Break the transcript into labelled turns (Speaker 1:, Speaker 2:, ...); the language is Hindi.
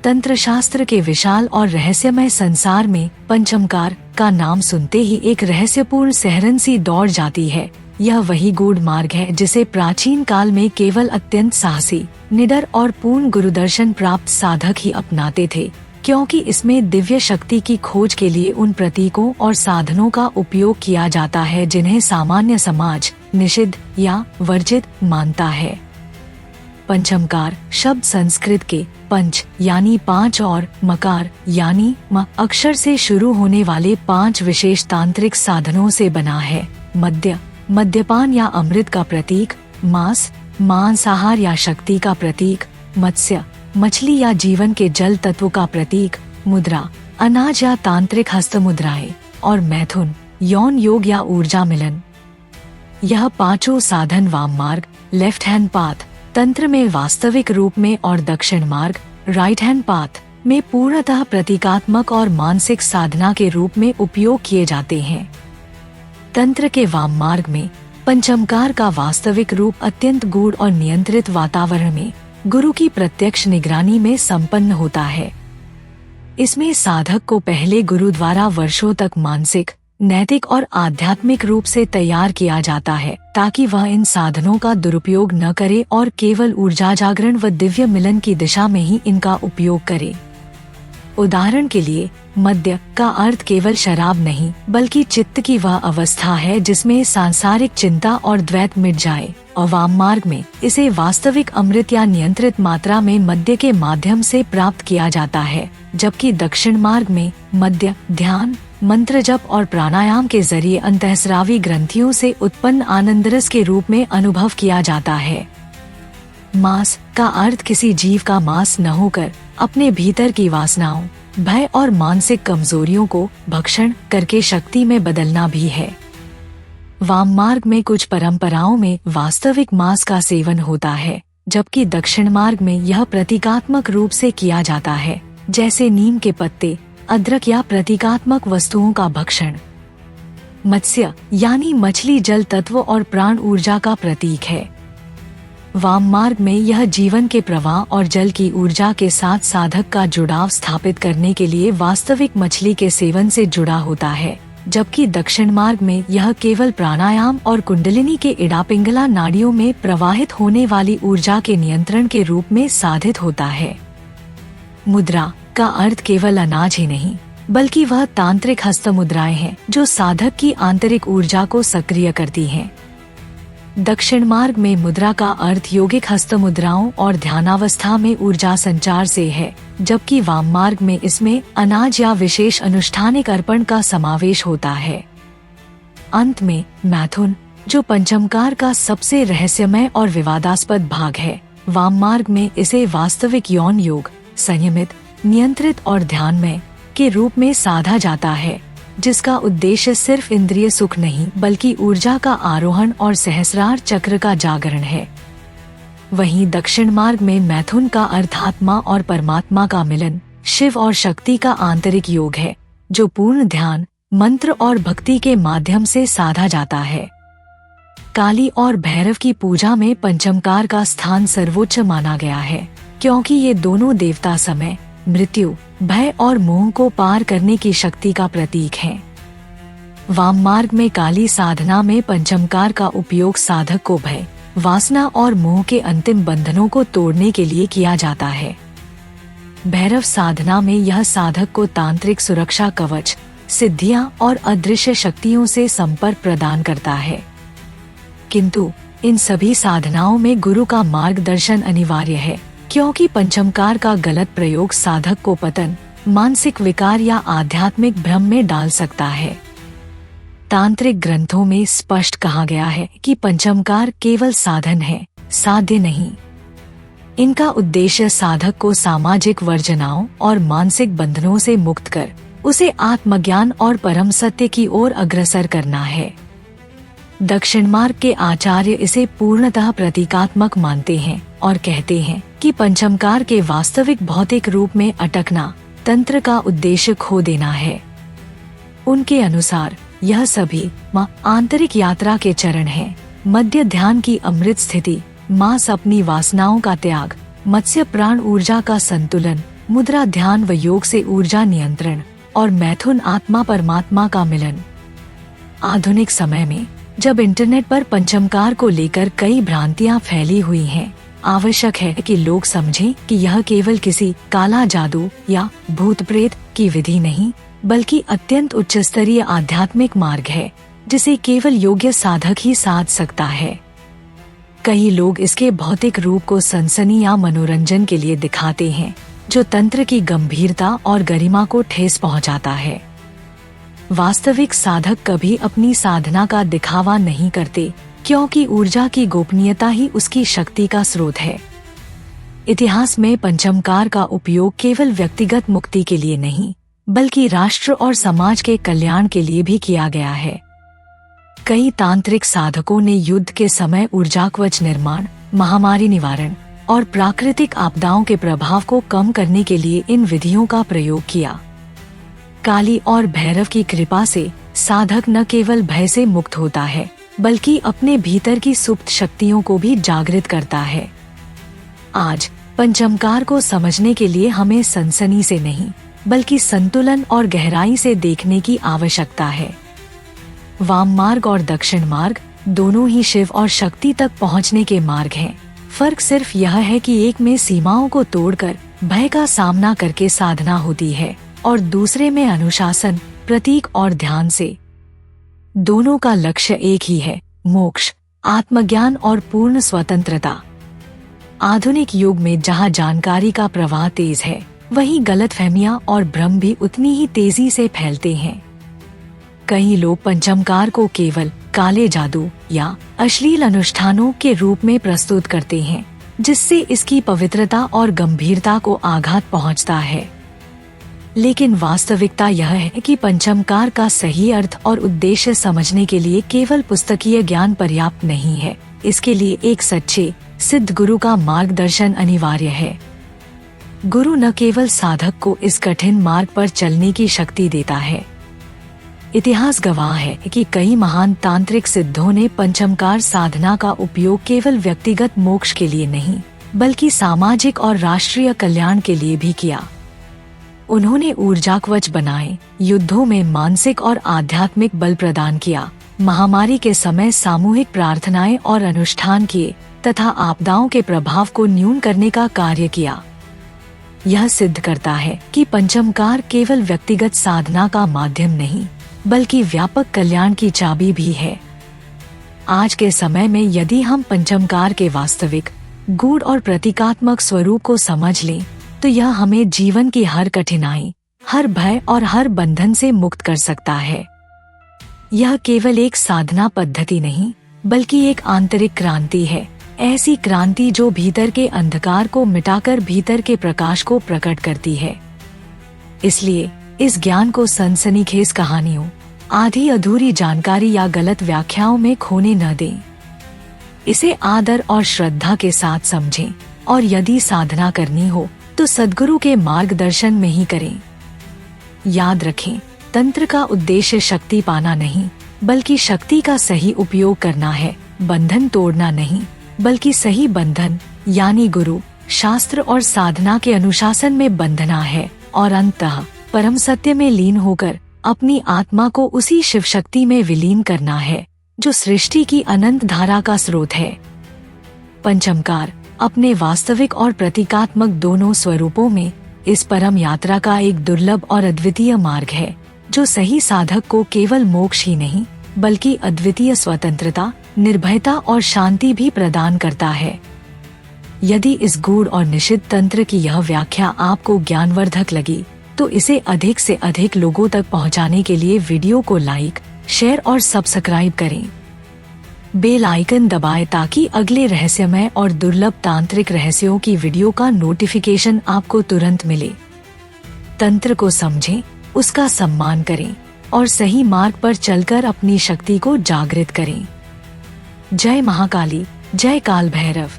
Speaker 1: तंत्र शास्त्र के विशाल और रहस्यमय संसार में पंचमकार का नाम सुनते ही एक रहस्यपूर्ण सहरन सी दौड़ जाती है। यह वही गूढ़ मार्ग है जिसे प्राचीन काल में केवल अत्यंत साहसी, निडर और पूर्ण गुरुदर्शन प्राप्त साधक ही अपनाते थे, क्योंकि इसमें दिव्य शक्ति की खोज के लिए उन प्रतीकों और साधनों का उपयोग किया जाता है जिन्हें सामान्य समाज निषिद्ध या वर्जित मानता है। पंचमकार शब्द संस्कृत के पंच यानी 5 और मकार यानी म अक्षर से शुरू होने वाले 5 विशेष तांत्रिक साधनों से बना है। मद्य मद्यपान या अमृत का प्रतीक, मांस मांसाहार या शक्ति का प्रतीक, मत्स्य मछली या जीवन के जल तत्व का प्रतीक, मुद्रा अनाज या तांत्रिक हस्त मुद्राएं, और मैथुन यौन योग या ऊर्जा मिलन। यह पांचों साधन वाम मार्ग लेफ्ट हैंड पाथ तंत्र में वास्तविक रूप में और दक्षिण मार्ग राइट हैंड पाथ में पूर्णतः प्रतीकात्मक और मानसिक साधना के रूप में उपयोग किए जाते हैं। तंत्र के वाम मार्ग में पंचमकार का वास्तविक रूप अत्यंत गूढ़ और नियंत्रित वातावरण में गुरु की प्रत्यक्ष निगरानी में संपन्न होता है। इसमें साधक को पहले गुरु द्वारा वर्षों तक मानसिक, नैतिक और आध्यात्मिक रूप से तैयार किया जाता है ताकि वह इन साधनों का दुरुपयोग न करे और केवल ऊर्जा जागरण व दिव्य मिलन की दिशा में ही इनका उपयोग करे। उदाहरण के लिए मद्य का अर्थ केवल शराब नहीं बल्कि चित्त की वह अवस्था है जिसमें सांसारिक चिंता और द्वैत मिट जाए, और वाम मार्ग में इसे वास्तविक अमृत या नियंत्रित मात्रा में मद्य के माध्यम से प्राप्त किया जाता है, जबकि दक्षिण मार्ग में मद्य ध्यान, मंत्र जप और प्राणायाम के जरिए अंतःस्रावी ग्रंथियों से उत्पन्न आनंदरस के रूप में अनुभव किया जाता है। मांस का अर्थ किसी जीव का मांस न होकर अपने भीतर की वासनाओं, भय और मानसिक कमजोरियों को भक्षण करके शक्ति में बदलना भी है। वाम मार्ग में कुछ परंपराओं में वास्तविक मांस का सेवन होता है, जबकि दक्षिण मार्ग में यह प्रतीकात्मक रूप से किया जाता है, जैसे नीम के पत्ते, अदरक या प्रतीकात्मक वस्तुओं का भक्षण। मत्स्य यानी मछली जल तत्व और प्राण ऊर्जा का प्रतीक है। वाम मार्ग में यह जीवन के प्रवाह और जल की ऊर्जा के साथ साधक का जुड़ाव स्थापित करने के लिए वास्तविक मछली के सेवन से जुड़ा होता है, जबकि दक्षिण मार्ग में यह केवल प्राणायाम और कुंडलिनी के इड़ा पिंगला नाड़ियों में प्रवाहित होने वाली ऊर्जा के नियंत्रण के रूप में साधित होता है। मुद्रा का अर्थ केवल अनाज ही नहीं बल्कि वह तांत्रिक हस्त मुद्राएं हैं जो साधक की आंतरिक ऊर्जा को सक्रिय करती हैं। दक्षिण मार्ग में मुद्रा का अर्थ योगिक हस्त मुद्राओं और ध्यानावस्था में ऊर्जा संचार से है, जबकि वाम मार्ग में इसमें अनाज या विशेष अनुष्ठानिक अर्पण का समावेश होता है। अंत में मैथुन, जो पंचमकार का सबसे रहस्यमय और विवादास्पद भाग है, वाम मार्ग में इसे वास्तविक यौन योग, संयमित, नियंत्रित और ध्यानमय के रूप में साधा जाता है, जिसका उद्देश्य सिर्फ इंद्रिय सुख नहीं बल्कि ऊर्जा का आरोहण और सहस्रार चक्र का जागरण है। वहीं दक्षिण मार्ग में मैथुन का अर्थ आत्मा और परमात्मा का मिलन, शिव और शक्ति का आंतरिक योग है, जो पूर्ण ध्यान, मंत्र और भक्ति के माध्यम से साधा जाता है। काली और भैरव की पूजा में पंचमकार का स्थान सर्वोच्च माना गया है, क्योंकि ये दोनों देवता समय, मृत्यु, भय और मोह को पार करने की शक्ति का प्रतीक है। वाम मार्ग में काली साधना में पंचमकार का उपयोग साधक को भय, वासना और मोह के अंतिम बंधनों को तोड़ने के लिए किया जाता है। भैरव साधना में यह साधक को तांत्रिक सुरक्षा कवच, सिद्धियां और अदृश्य शक्तियों से संपर्क प्रदान करता है। किंतु इन सभी साधनाओं में गुरु का मार्गदर्शन अनिवार्य है, क्योंकि पंचमकार का गलत प्रयोग साधक को पतन, मानसिक विकार या आध्यात्मिक भ्रम में डाल सकता है। तांत्रिक ग्रंथों में स्पष्ट कहा गया है कि पंचमकार केवल साधन है, साध्य नहीं। इनका उद्देश्य साधक को सामाजिक वर्जनाओं और मानसिक बंधनों से मुक्त कर उसे आत्मज्ञान और परम सत्य की ओर अग्रसर करना है। दक्षिण मार्ग के आचार्य इसे पूर्णतः प्रतीकात्मक मानते हैं और कहते हैं कि पंचमकार के वास्तविक भौतिक रूप में अटकना तंत्र का उद्देश्य खो देना है। उनके अनुसार यह सभी आंतरिक यात्रा के चरण हैं। मध्य ध्यान की अमृत स्थिति, मांस अपनी वासनाओं का त्याग, मत्स्य प्राण ऊर्जा का संतुलन, मुद्रा ध्यान व योग से ऊर्जा नियंत्रण और मैथुन आत्मा परमात्मा का मिलन। आधुनिक समय में जब इंटरनेट पर पंचमकार को लेकर कई भ्रांतियां फैली हुई हैं, आवश्यक है कि लोग समझें कि यह केवल किसी काला जादू या भूत प्रेत की विधि नहीं, बल्कि अत्यंत उच्च स्तरीय आध्यात्मिक मार्ग है जिसे केवल योग्य साधक ही साध सकता है। कई लोग इसके भौतिक रूप को सनसनी या मनोरंजन के लिए दिखाते हैं, जो तंत्र की गंभीरता और गरिमा को ठेस पहुंचाता है। वास्तविक साधक कभी अपनी साधना का दिखावा नहीं करते, क्योंकि ऊर्जा की गोपनीयता ही उसकी शक्ति का स्रोत है। इतिहास में पंचमकार का उपयोग केवल व्यक्तिगत मुक्ति के लिए नहीं, बल्कि राष्ट्र और समाज के कल्याण के लिए भी किया गया है। कई तांत्रिक साधकों ने युद्ध के समय ऊर्जा कवच निर्माण, महामारी निवारण और प्राकृतिक आपदाओं के प्रभाव को कम करने के लिए इन विधियों का प्रयोग किया। काली और भैरव की कृपा से साधक न केवल भय से मुक्त होता है, बल्कि अपने भीतर की सुप्त शक्तियों को भी जागृत करता है। आज पंचमकार को समझने के लिए हमें सनसनी से नहीं, बल्कि संतुलन और गहराई से देखने की आवश्यकता है। वाम मार्ग और दक्षिण मार्ग दोनों ही शिव और शक्ति तक पहुंचने के मार्ग हैं। फर्क सिर्फ यह है कि एक में सीमाओं को तोड़कर भय का सामना करके साधना होती है और दूसरे में अनुशासन, प्रतीक और ध्यान से। दोनों का लक्ष्य एक ही है, मोक्ष, आत्मज्ञान और पूर्ण स्वतंत्रता। आधुनिक युग में जहां जानकारी का प्रवाह तेज है, वहीं गलतफहमियां और भ्रम भी उतनी ही तेजी से फैलते हैं। कई लोग पंचमकार को केवल काले जादू या अश्लील अनुष्ठानों के रूप में प्रस्तुत करते हैं, जिससे इसकी पवित्रता और गंभीरता को आघात पहुंचता है। लेकिन वास्तविकता यह है कि पंचमकार का सही अर्थ और उद्देश्य समझने के लिए केवल पुस्तकीय ज्ञान पर्याप्त नहीं है। इसके लिए एक सच्चे सिद्ध गुरु का मार्गदर्शन अनिवार्य है। गुरु न केवल साधक को इस कठिन मार्ग पर चलने की शक्ति देता है। इतिहास गवाह है कि कई महान तांत्रिक सिद्धों ने पंचमकार साधना का उपयोग केवल व्यक्तिगत मोक्ष के लिए नहीं, बल्कि सामाजिक और राष्ट्रीय कल्याण के लिए भी किया। उन्होंने ऊर्जा कवच बनाए, युद्धों में मानसिक और आध्यात्मिक बल प्रदान किया, महामारी के समय सामूहिक प्रार्थनाएं और अनुष्ठान किए तथा आपदाओं के प्रभाव को न्यून करने का कार्य किया। यह सिद्ध करता है कि पंचमकार केवल व्यक्तिगत साधना का माध्यम नहीं, बल्कि व्यापक कल्याण की चाबी भी है। आज के समय में यदि हम पंचमकार के वास्तविक, गूढ़ और प्रतीकात्मक स्वरूप को समझ लें, तो यह हमें जीवन की हर कठिनाई, हर भय और हर बंधन से मुक्त कर सकता है। यह केवल एक साधना पद्धति नहीं, बल्कि एक आंतरिक क्रांति है, ऐसी क्रांति जो भीतर के अंधकार को मिटाकर भीतर के प्रकाश को प्रकट करती है। इसलिए इस ज्ञान को सनसनीखेज कहानियों, आधी अधूरी जानकारी या गलत व्याख्याओं में खोने न दें। इसे आदर और श्रद्धा के साथ समझें और यदि साधना करनी हो तो सद्गुरु के मार्गदर्शन में ही करें। याद रखें, तंत्र का उद्देश्य शक्ति पाना नहीं, बल्कि शक्ति का सही उपयोग करना है। बंधन तोड़ना नहीं, बल्कि सही बंधन यानी गुरु, शास्त्र और साधना के अनुशासन में बंधना है और अंततः परम सत्य में लीन होकर अपनी आत्मा को उसी शिव शक्ति में विलीन करना है, जो सृष्टि की अनंत धारा का स्रोत है। पंचमकार अपने वास्तविक और प्रतीकात्मक दोनों स्वरूपों में इस परम यात्रा का एक दुर्लभ और अद्वितीय मार्ग है, जो सही साधक को केवल मोक्ष ही नहीं, बल्कि अद्वितीय स्वतंत्रता, निर्भयता और शांति भी प्रदान करता है। यदि इस गूढ़ और निषिद्ध तंत्र की यह व्याख्या आपको ज्ञानवर्धक लगी, तो इसे अधिक से अधिक लोगों तक पहुंचाने के लिए वीडियो को लाइक, शेयर और सब्सक्राइब करें। बेल आइकन दबाएं ताकि अगले रहस्यमय और दुर्लभ तांत्रिक रहस्यों की वीडियो का नोटिफिकेशन आपको तुरंत मिले। तंत्र को समझें, उसका सम्मान करें और सही मार्ग पर चलकर अपनी शक्ति को जागृत करें। जय महाकाली, जय काल भैरव।